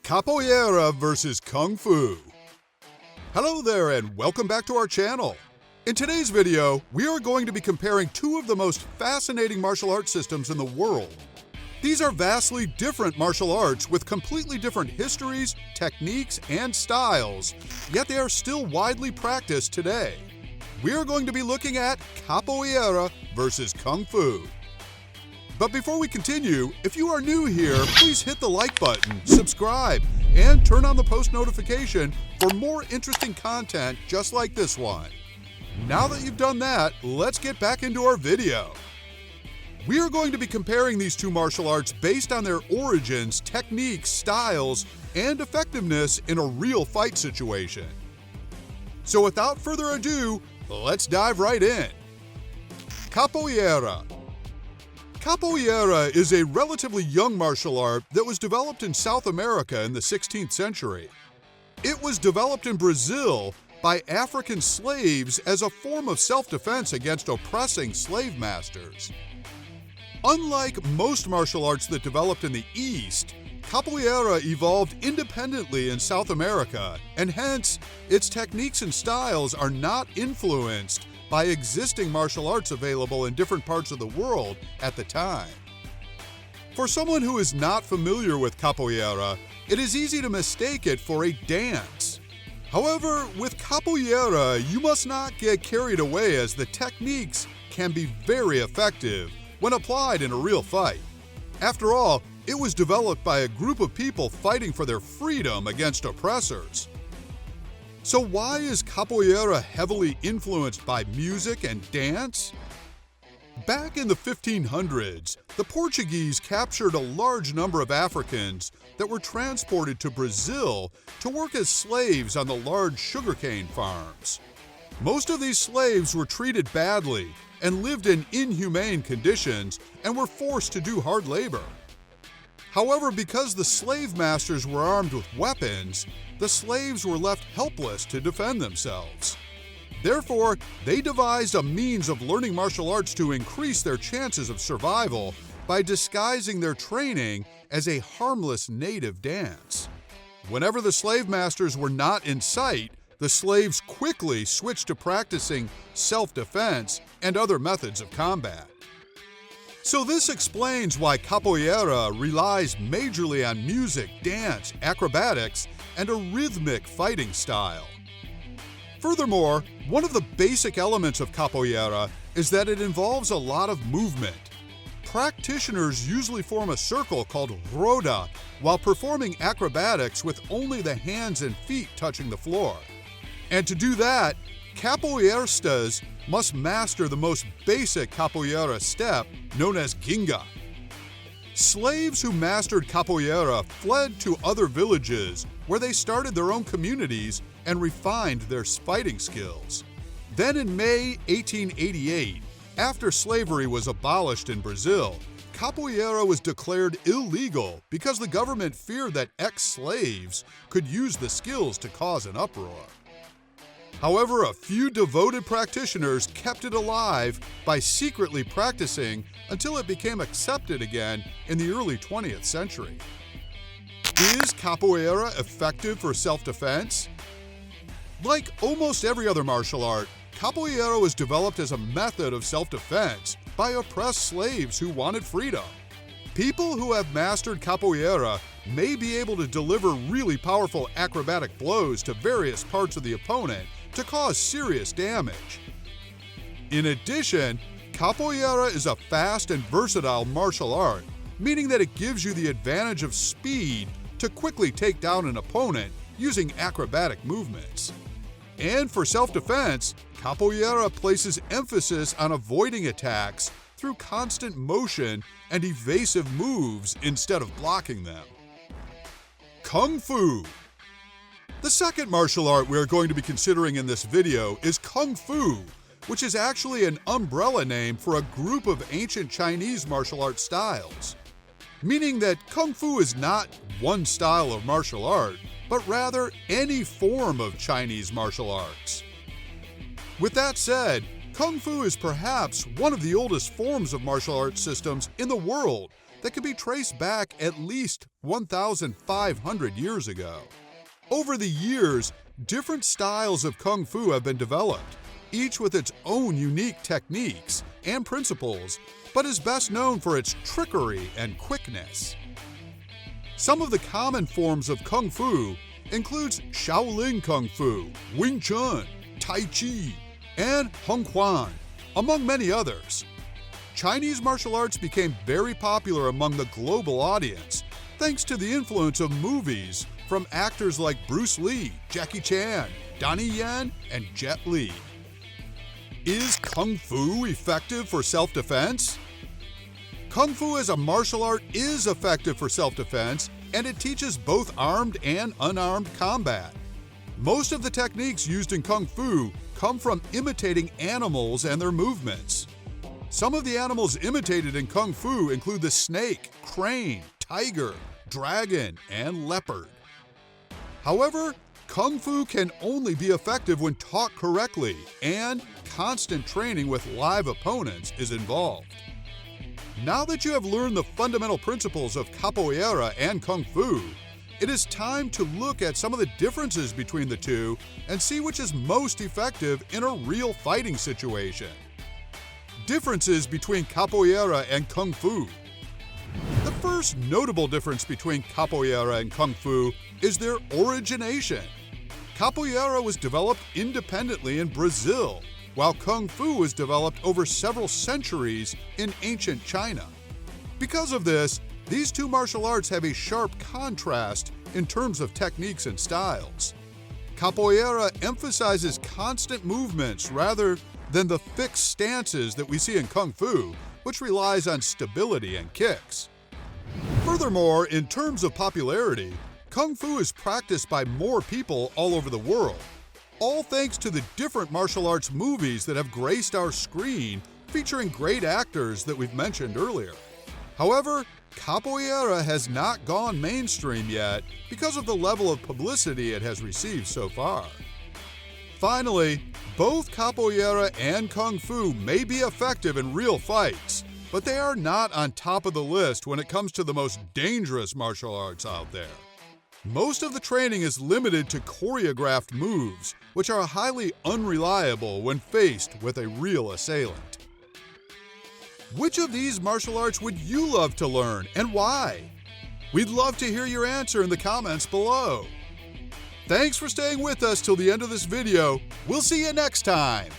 Capoeira versus Kung Fu. Hello there and welcome back to our channel. In today's video, we are going to be comparing two of the most fascinating martial arts systems in the world. These are vastly different martial arts with completely different histories, techniques, and styles, yet they are still widely practiced today. We are going to be looking at Capoeira versus Kung Fu. But before we continue, if you are new here, please hit the like button, subscribe, and turn on the post notification for more interesting content just like this one. Now that you've done that, let's get back into our video. We are going to be comparing these two martial arts based on their origins, techniques, styles, and effectiveness in a real fight situation. So without further ado, let's dive right in. Capoeira. Capoeira is a relatively young martial art that was developed in South America in the 16th century. It was developed in Brazil by African slaves as a form of self-defense against oppressing slave masters. Unlike most martial arts that developed in the East, Capoeira evolved independently in South America, and hence, its techniques and styles are not influenced by existing martial arts available in different parts of the world at the time. For someone who is not familiar with Capoeira, it is easy to mistake it for a dance. However, with Capoeira, you must not get carried away as the techniques can be very effective when applied in a real fight. After all, it was developed by a group of people fighting for their freedom against oppressors. So why is Capoeira heavily influenced by music and dance? Back in the 1500s, the Portuguese captured a large number of Africans that were transported to Brazil to work as slaves on the large sugarcane farms. Most of these slaves were treated badly and lived in inhumane conditions and were forced to do hard labor. However, because the slave masters were armed with weapons, the slaves were left helpless to defend themselves. Therefore, they devised a means of learning martial arts to increase their chances of survival by disguising their training as a harmless native dance. Whenever the slave masters were not in sight, the slaves quickly switched to practicing self-defense and other methods of combat. So this explains why Capoeira relies majorly on music, dance, acrobatics, and a rhythmic fighting style. Furthermore, one of the basic elements of Capoeira is that it involves a lot of movement. Practitioners usually form a circle called roda while performing acrobatics with only the hands and feet touching the floor. And to do that, capoeiristas must master the most basic capoeira step known as ginga. Slaves who mastered capoeira fled to other villages where they started their own communities and refined their fighting skills. Then in May 1888, after slavery was abolished in Brazil, capoeira was declared illegal because the government feared that ex-slaves could use the skills to cause an uproar. However, a few devoted practitioners kept it alive by secretly practicing until it became accepted again in the early 20th century. Is capoeira effective for self-defense? Like almost every other martial art, capoeira was developed as a method of self-defense by oppressed slaves who wanted freedom. People who have mastered capoeira may be able to deliver really powerful acrobatic blows to various parts of the opponent to cause serious damage. In addition, capoeira is a fast and versatile martial art, meaning that it gives you the advantage of speed to quickly take down an opponent using acrobatic movements. And for self-defense, capoeira places emphasis on avoiding attacks through constant motion and evasive moves instead of blocking them. Kung Fu. The second martial art we are going to be considering in this video is Kung Fu, which is actually an umbrella name for a group of ancient Chinese martial art styles, meaning that Kung Fu is not one style of martial art, but rather any form of Chinese martial arts. With that said, Kung Fu is perhaps one of the oldest forms of martial arts systems in the world that can be traced back at least 1,500 years ago. Over the years, different styles of Kung Fu have been developed, each with its own unique techniques and principles, but is best known for its trickery and quickness. Some of the common forms of Kung Fu includes Shaolin Kung Fu, Wing Chun, Tai Chi, and Hung Quan, among many others. Chinese martial arts became very popular among the global audience thanks to the influence of movies from actors like Bruce Lee, Jackie Chan, Donnie Yen, and Jet Li. Is Kung Fu effective for self-defense? Kung Fu as a martial art is effective for self-defense, and it teaches both armed and unarmed combat. Most of the techniques used in Kung Fu come from imitating animals and their movements. Some of the animals imitated in Kung Fu include the snake, crane, tiger, dragon, and leopard. However, Kung Fu can only be effective when taught correctly, and constant training with live opponents is involved. Now that you have learned the fundamental principles of Capoeira and Kung Fu, it is time to look at some of the differences between the two and see which is most effective in a real fighting situation. Differences between Capoeira and Kung Fu. The first notable difference between Capoeira and Kung Fu is their origination. Capoeira was developed independently in Brazil, while Kung Fu was developed over several centuries in ancient China. Because of this, these two martial arts have a sharp contrast in terms of techniques and styles. Capoeira emphasizes constant movements rather than the fixed stances that we see in Kung Fu, which relies on stability and kicks. Furthermore, in terms of popularity, Kung Fu is practiced by more people all over the world, all thanks to the different martial arts movies that have graced our screen featuring great actors that we've mentioned earlier. However, Capoeira has not gone mainstream yet because of the level of publicity it has received so far. Finally, both Capoeira and Kung Fu may be effective in real fights, but they are not on top of the list when it comes to the most dangerous martial arts out there. Most of the training is limited to choreographed moves, which are highly unreliable when faced with a real assailant. Which of these martial arts would you love to learn and why? We'd love to hear your answer in the comments below. Thanks for staying with us till the end of this video. We'll see you next time.